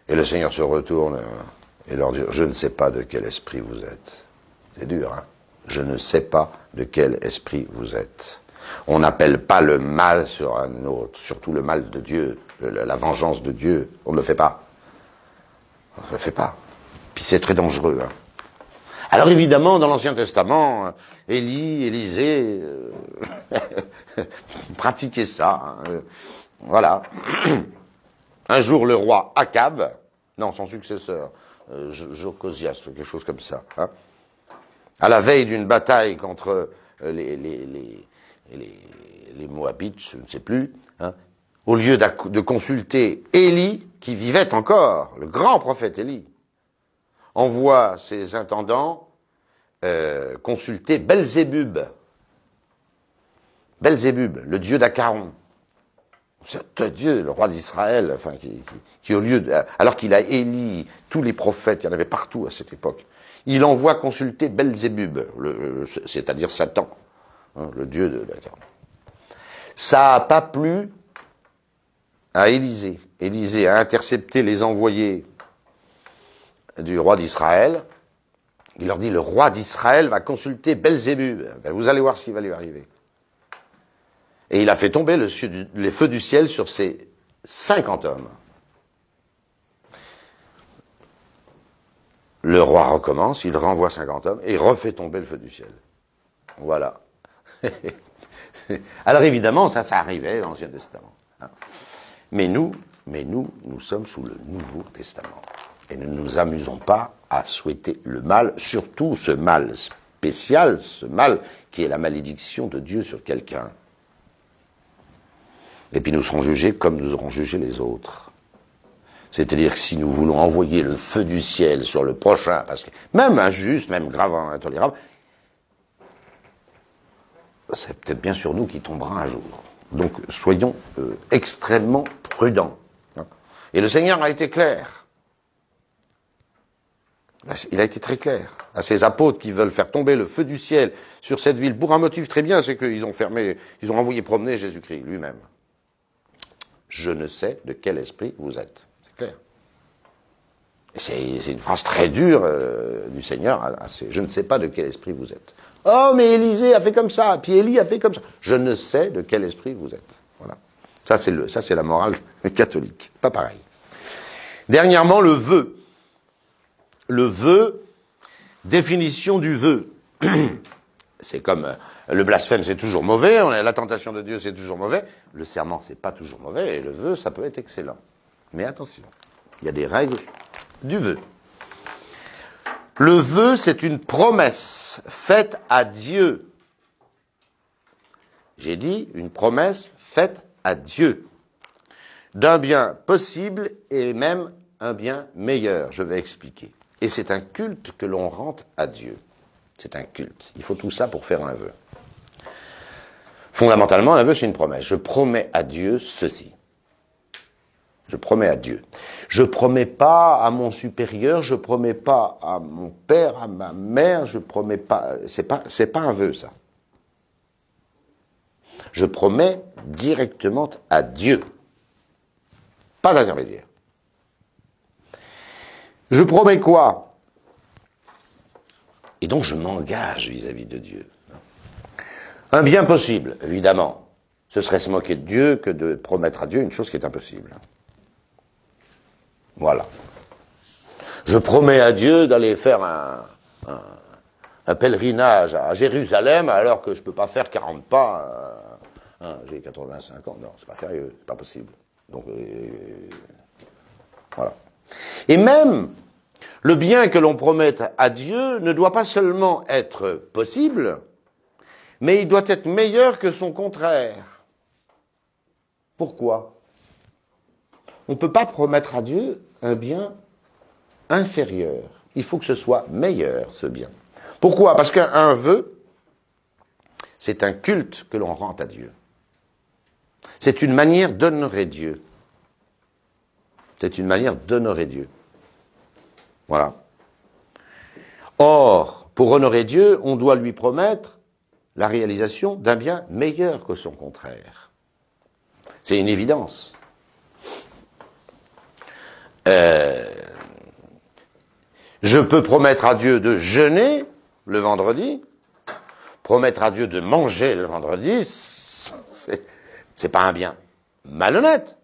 Et le Seigneur se retourne et leur dit, je ne sais pas de quel esprit vous êtes. C'est dur, hein? Je ne sais pas de quel esprit vous êtes. On n'appelle pas le mal sur un autre, surtout le mal de Dieu, la vengeance de Dieu. On ne le fait pas. On ne le fait pas. Puis c'est très dangereux. Hein? Alors évidemment, dans l'Ancien Testament, Élie, Élisée, pratiquaient ça. Hein? Voilà. Un jour, le roi Akab, non, son successeur, Jocosias, quelque chose comme ça, hein, à la veille d'une bataille contre les Moabites, je ne sais plus, hein, au lieu de consulter Élie, qui vivait encore, le grand prophète Élie, envoie ses intendants consulter Belzébub. Belzébub, le dieu d'Acaron. Dieu, le roi d'Israël, enfin, qui au lieu alors qu'il a éli tous les prophètes, il y en avait partout à cette époque, il envoie consulter Belzébub, c'est-à-dire Satan, hein, le dieu de la guerre. Ça n'a pas plu à Élisée. Élisée a intercepté les envoyés du roi d'Israël. Il leur dit, le roi d'Israël va consulter Belzébub. Ben, vous allez voir ce qui va lui arriver. Et il a fait tomber les feux du ciel sur ces 50 hommes. Le roi recommence, il renvoie 50 hommes et refait tomber le feu du ciel. Voilà. Alors évidemment, ça arrivait dans l'Ancien Testament. Mais nous sommes sous le Nouveau Testament. Et nous ne nous amusons pas à souhaiter le mal, surtout ce mal spécial, ce mal qui est la malédiction de Dieu sur quelqu'un. Et puis nous serons jugés comme nous aurons jugé les autres. C'est-à-dire que si nous voulons envoyer le feu du ciel sur le prochain, parce que même injuste, même grave, intolérable, c'est peut-être bien sur nous qui tombera un jour. Donc soyons extrêmement prudents. Et le Seigneur a été clair. Il a été très clair. À ces apôtres qui veulent faire tomber le feu du ciel sur cette ville, pour un motif très bien, c'est qu'ils ont envoyé promener Jésus-Christ lui-même. Je ne sais de quel esprit vous êtes. C'est clair. C'est une phrase très dure du Seigneur. Je ne sais pas de quel esprit vous êtes. Oh, mais Élisée a fait comme ça, puis Élie a fait comme ça. Je ne sais de quel esprit vous êtes. Voilà. Ça, c'est la morale catholique. Pas pareil. Dernièrement, le vœu. Le vœu, définition du vœu. C'est comme le blasphème, c'est toujours mauvais, la tentation de Dieu, c'est toujours mauvais. Le serment, c'est pas toujours mauvais, et le vœu, ça peut être excellent. Mais attention, il y a des règles du vœu. Le vœu, c'est une promesse faite à Dieu. J'ai dit une promesse faite à Dieu. D'un bien possible et même un bien meilleur. Je vais expliquer. Et c'est un culte que l'on rend à Dieu. C'est un culte. Il faut tout ça pour faire un vœu. Fondamentalement, un vœu, c'est une promesse. Je promets à Dieu ceci. Je promets à Dieu. Je promets pas à mon supérieur, je promets pas à mon père, à ma mère, je promets pas. C'est pas un vœu, ça. Je promets directement à Dieu. Pas d'intermédiaire. Je promets quoi? Et donc je m'engage vis-à-vis de Dieu. Un bien possible, évidemment. Ce serait se moquer de Dieu que de promettre à Dieu une chose qui est impossible. Voilà. Je promets à Dieu d'aller faire un pèlerinage à Jérusalem alors que je ne peux pas faire 40 pas. J'ai 85 ans. Non, c'est pas sérieux, c'est pas possible. Donc, voilà. Et même, le bien que l'on promette à Dieu ne doit pas seulement être possible, mais il doit être meilleur que son contraire. Pourquoi? On ne peut pas promettre à Dieu un bien inférieur. Il faut que ce soit meilleur, ce bien. Pourquoi? Parce qu'un vœu, c'est un culte que l'on rend à Dieu. C'est une manière d'honorer Dieu. C'est une manière d'honorer Dieu. Voilà. Or, pour honorer Dieu, on doit lui promettre la réalisation d'un bien meilleur que son contraire. C'est une évidence. Je peux promettre à Dieu de jeûner le vendredi, promettre à Dieu de manger le vendredi, c'est pas un bien malhonnête.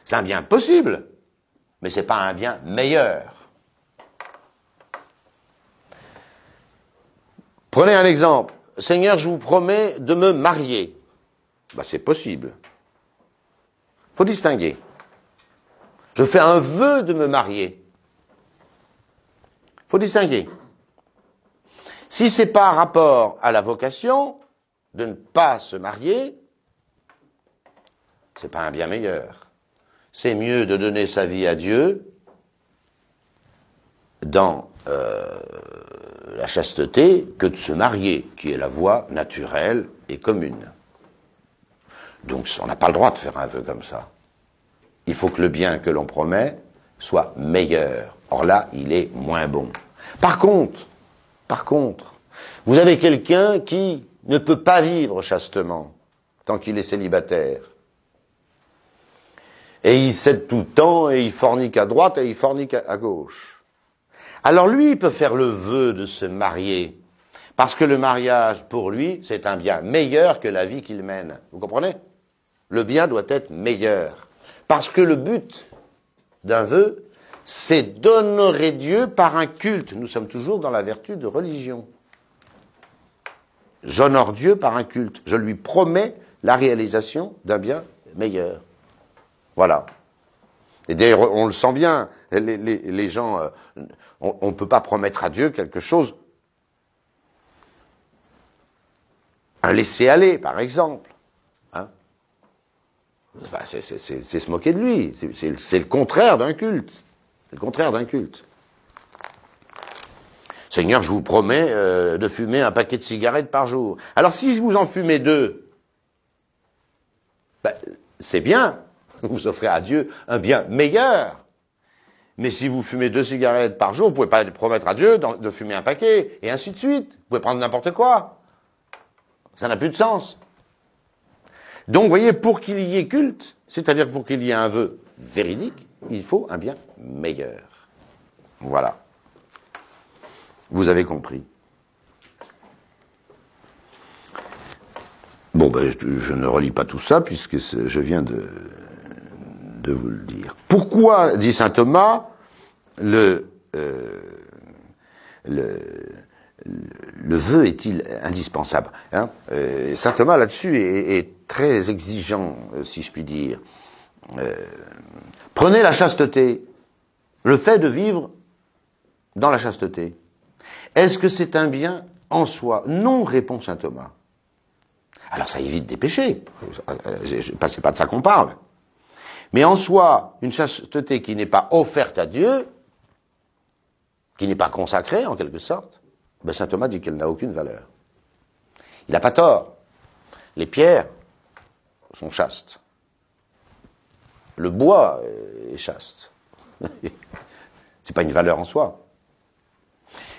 C'est un bien possible, mais c'est pas un bien meilleur. Prenez un exemple. Seigneur, je vous promets de me marier. Ben, c'est possible. Faut distinguer. Je fais un vœu de me marier. Faut distinguer. Si c'est par rapport à la vocation de ne pas se marier, c'est pas un bien meilleur. C'est mieux de donner sa vie à Dieu dans la chasteté que de se marier, qui est la voie naturelle et commune. Donc on n'a pas le droit de faire un vœu comme ça. Il faut que le bien que l'on promet soit meilleur. Or là, il est moins bon. Par contre, vous avez quelqu'un qui ne peut pas vivre chastement tant qu'il est célibataire. Et il cède tout le temps, et il fornique à droite, et il fornique à gauche. Alors lui, il peut faire le vœu de se marier, parce que le mariage, pour lui, c'est un bien meilleur que la vie qu'il mène. Vous comprenez? Le bien doit être meilleur. Parce que le but d'un vœu, c'est d'honorer Dieu par un culte. Nous sommes toujours dans la vertu de religion. J'honore Dieu par un culte. Je lui promets la réalisation d'un bien meilleur. Voilà. Et d'ailleurs, on le sent bien, les gens, on ne peut pas promettre à Dieu quelque chose, un laisser-aller, par exemple. Hein? C'est se moquer de lui. C'est le contraire d'un culte. C'est le contraire d'un culte. Seigneur, je vous promets de fumer un paquet de cigarettes par jour. Alors si vous en fumez 2, c'est bien. Vous offrez à Dieu un bien meilleur. Mais si vous fumez 2 cigarettes par jour, vous ne pouvez pas promettre à Dieu de fumer un paquet, et ainsi de suite. Vous pouvez prendre n'importe quoi. Ça n'a plus de sens. Donc, vous voyez, pour qu'il y ait culte, c'est-à-dire pour qu'il y ait un vœu véridique, il faut un bien meilleur. Voilà. Vous avez compris. Bon, je ne relis pas tout ça, puisque je viens de vous le dire. Pourquoi, dit saint Thomas, le vœu est-il indispensable, hein? Saint Thomas, là-dessus, est très exigeant, si je puis dire. Prenez la chasteté, le fait de vivre dans la chasteté. Est-ce que c'est un bien en soi? Non, répond saint Thomas. Alors ça évite des péchés, c'est pas de ça qu'on parle. Mais en soi, une chasteté qui n'est pas offerte à Dieu, qui n'est pas consacrée en quelque sorte, saint Thomas dit qu'elle n'a aucune valeur. Il n'a pas tort. Les pierres sont chastes. Le bois est chaste. C'est pas une valeur en soi.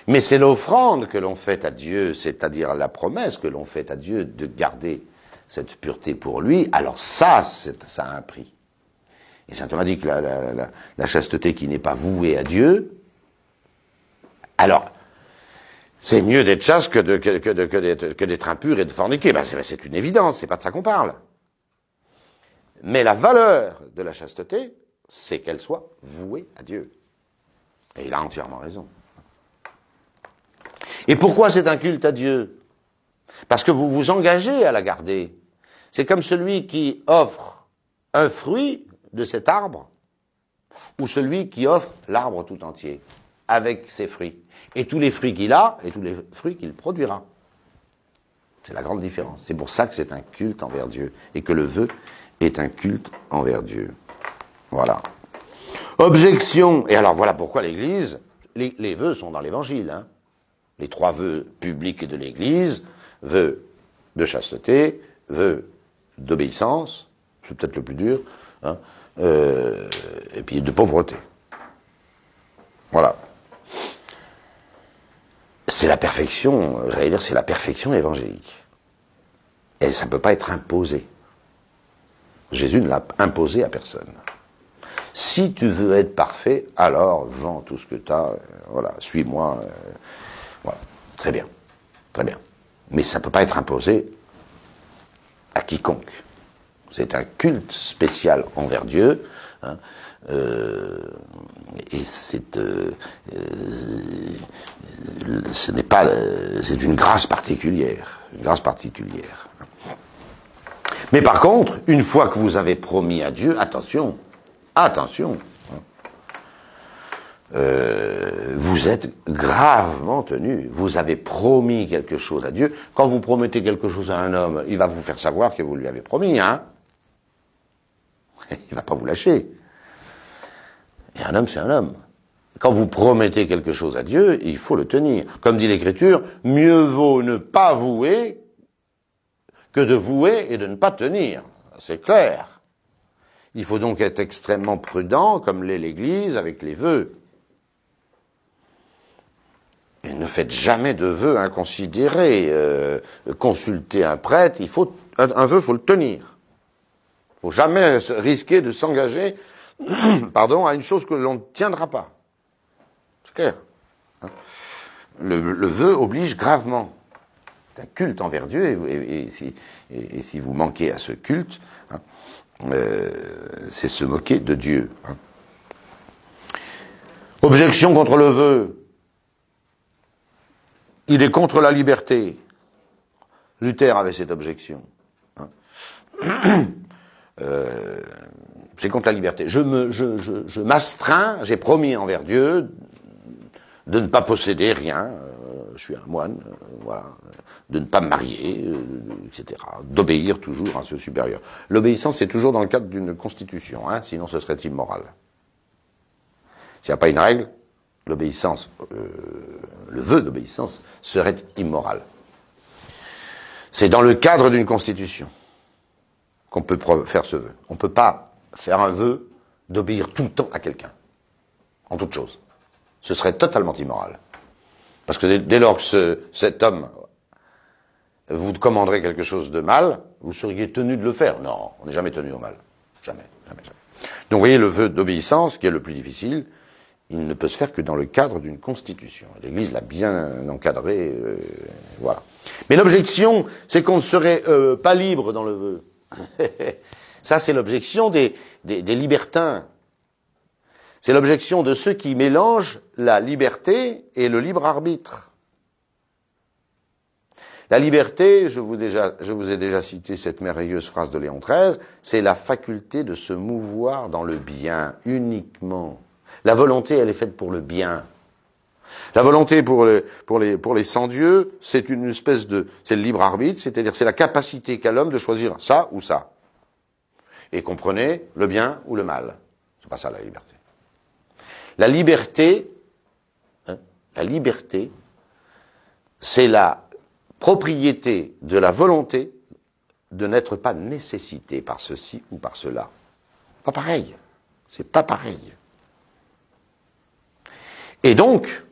Mais c'est l'offrande que l'on fait à Dieu, c'est-à-dire la promesse que l'on fait à Dieu de garder cette pureté pour lui. Alors ça a un prix. Et saint Thomas dit que la chasteté qui n'est pas vouée à Dieu, alors, c'est mieux d'être chaste que d'être impur et de forniquer. C'est une évidence, c'est pas de ça qu'on parle. Mais la valeur de la chasteté, c'est qu'elle soit vouée à Dieu. Et il a entièrement raison. Et pourquoi c'est un culte à Dieu? Parce que vous vous engagez à la garder. C'est comme celui qui offre un fruit de cet arbre, ou celui qui offre l'arbre tout entier, avec ses fruits. Et tous les fruits qu'il a, et tous les fruits qu'il produira. C'est la grande différence. C'est pour ça que c'est un culte envers Dieu, et que le vœu est un culte envers Dieu. Voilà. Objection. Et alors voilà pourquoi l'Église, les vœux sont dans l'Évangile, hein. Les 3 vœux publics de l'Église, vœux de chasteté, vœux d'obéissance, c'est peut-être le plus dur, hein, et puis de pauvreté. Voilà. C'est la perfection, j'allais dire, c'est la perfection évangélique. Et ça ne peut pas être imposé. Jésus ne l'a imposé à personne. Si tu veux être parfait, alors vends tout ce que tu as, voilà, suis-moi, voilà. Très bien, très bien. Mais ça ne peut pas être imposé à quiconque. C'est un culte spécial envers Dieu, hein, et c'est une grâce particulière, Mais par contre, une fois que vous avez promis à Dieu, attention, vous êtes gravement tenu. Vous avez promis quelque chose à Dieu. Quand vous promettez quelque chose à un homme, il va vous faire savoir que vous lui avez promis, hein. Il va pas vous lâcher. Et un homme, c'est un homme. Quand vous promettez quelque chose à Dieu, il faut le tenir. Comme dit l'Écriture, mieux vaut ne pas vouer que de vouer et de ne pas tenir. c'est clair. Il faut donc être extrêmement prudent, comme l'est l'Église, avec les vœux. Et ne faites jamais de vœux inconsidérés. Consultez un prêtre, un vœu, il faut le tenir. Il ne faut jamais risquer de s'engager à une chose que l'on ne tiendra pas. C'est clair. Le vœu oblige gravement. C'est un culte envers Dieu, et si vous manquez à ce culte, c'est se moquer de Dieu. Objection contre le vœu. Il est contre la liberté. Luther avait cette objection. C'est contre la liberté. Je m'astreins, j'ai promis envers Dieu de ne pas posséder rien, je suis un moine, voilà, de ne pas me marier, etc., d'obéir toujours à ce supérieur. L'obéissance, c'est toujours dans le cadre d'une constitution, sinon ce serait immoral. S'il n'y a pas une règle, l'obéissance, le vœu d'obéissance serait immoral. C'est dans le cadre d'une constitution qu'on peut faire ce vœu. On ne peut pas faire un vœu d'obéir tout le temps à quelqu'un, en toute chose. Ce serait totalement immoral. Parce que dès lors que cet homme vous commanderait quelque chose de mal, vous seriez tenu de le faire. Non, on n'est jamais tenu au mal. Jamais, jamais, jamais. Donc vous voyez, le vœu d'obéissance, qui est le plus difficile, il ne peut se faire que dans le cadre d'une constitution. L'Église l'a bien encadré, voilà. Mais l'objection, c'est qu'on ne serait pas libre dans le vœu. Ça, c'est l'objection des libertins. C'est l'objection de ceux qui mélangent la liberté et le libre arbitre. La liberté, je vous ai déjà cité cette merveilleuse phrase de Léon XIII, c'est la faculté de se mouvoir dans le bien uniquement. La volonté, elle est faite pour le bien. La volonté pour les sans-dieu, c'est une espèce c'est le libre arbitre, c'est-à-dire c'est la capacité qu'a l'homme de choisir ça ou ça. Et comprenez, le bien ou le mal. C'est pas ça la liberté. La liberté, c'est la propriété de la volonté de n'être pas nécessité par ceci ou par cela. Pas pareil. C'est pas pareil. Et donc,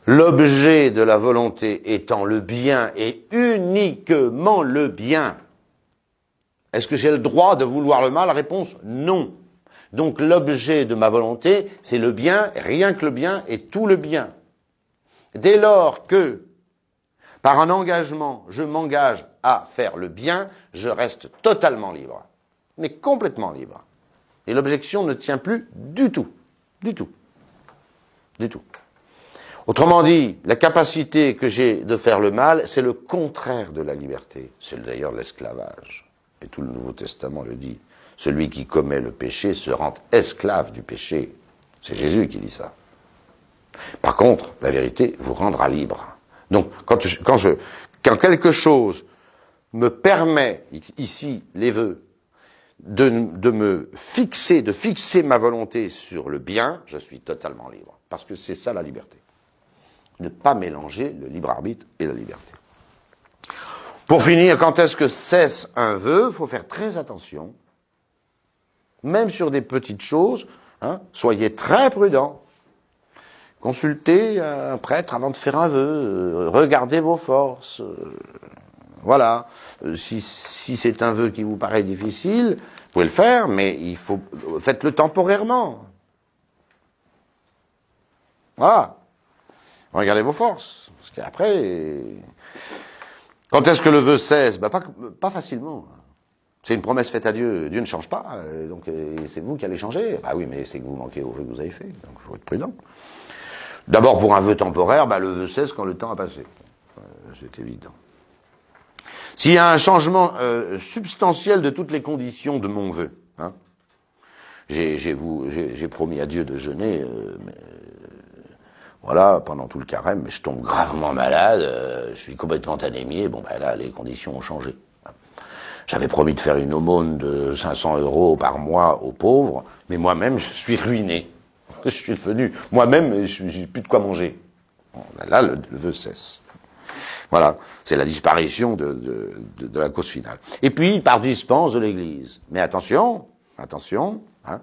l'objet de la volonté étant le bien et uniquement le bien, est-ce que j'ai le droit de vouloir le mal? La réponse, non. Donc l'objet de ma volonté, c'est le bien, rien que le bien et tout le bien. Dès lors que, par un engagement, je m'engage à faire le bien, je reste totalement libre. Mais complètement libre. Et l'objection ne tient plus du tout. Du tout. Du tout. Autrement dit, la capacité que j'ai de faire le mal, c'est le contraire de la liberté. C'est d'ailleurs l'esclavage. Et tout le Nouveau Testament le dit. Celui qui commet le péché se rend esclave du péché. C'est Jésus qui dit ça. Par contre, la vérité vous rendra libre. Donc, quand quelque chose me permet, ici, les vœux, de fixer ma volonté sur le bien, je suis totalement libre. Parce que c'est ça la liberté. Ne pas mélanger le libre arbitre et la liberté. Pour finir, quand est-ce que cesse un vœu? Il faut faire très attention. Même sur des petites choses, soyez très prudents. Consultez un prêtre avant de faire un vœu, regardez vos forces. Voilà. Si c'est un vœu qui vous paraît difficile, vous pouvez le faire, mais faites-le temporairement. Voilà. Regardez vos forces. Parce qu'après, quand est-ce que le vœu cesse? Pas facilement. C'est une promesse faite à Dieu. Dieu ne change pas, donc c'est vous qui allez changer. Bah oui, mais c'est que vous manquez au vœu que vous avez fait, donc il faut être prudent. D'abord, pour un vœu temporaire, le vœu cesse quand le temps a passé. C'est évident. S'il y a un changement substantiel de toutes les conditions de mon vœu, j'ai promis à Dieu de jeûner, voilà, pendant tout le carême, mais je tombe gravement malade, je suis complètement anémié, là, les conditions ont changé. J'avais promis de faire une aumône de 500 € par mois aux pauvres, mais moi-même, je suis ruiné. Je suis devenu moi-même, je n'ai plus de quoi manger. Là, le vœu cesse. Voilà, c'est la disparition de la cause finale. Et puis, par dispense de l'Église. Mais attention, hein,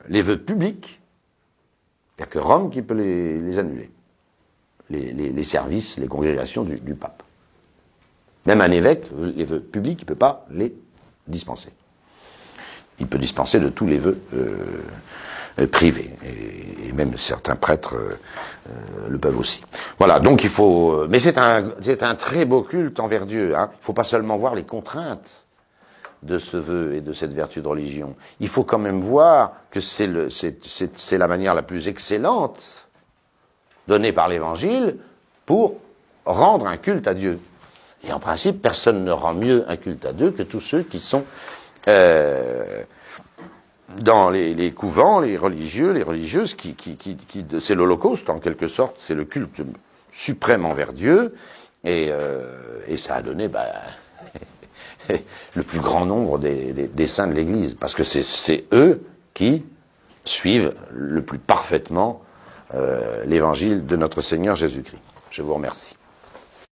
les vœux publics, il n'y a que Rome qui peut les annuler. Les services, les congrégations du pape. Même un évêque, les vœux publics, il ne peut pas les dispenser. Il peut dispenser de tous les vœux privés. Et même certains prêtres le peuvent aussi. Voilà, donc il faut... Mais c'est un très beau culte envers Dieu. Hein. Il ne faut pas seulement voir les contraintes de ce vœu et de cette vertu de religion. Il faut quand même voir que c'est la manière la plus excellente donnée par l'Évangile pour rendre un culte à Dieu. Et en principe, personne ne rend mieux un culte à Dieu que tous ceux qui sont dans les couvents, les religieux, les religieuses, c'est l'Holocauste en quelque sorte, c'est le culte suprême envers Dieu, et ça a donné le plus grand nombre des saints de l'Église, parce que c'est eux qui suivent le plus parfaitement l'Évangile de notre Seigneur Jésus-Christ. Je vous remercie.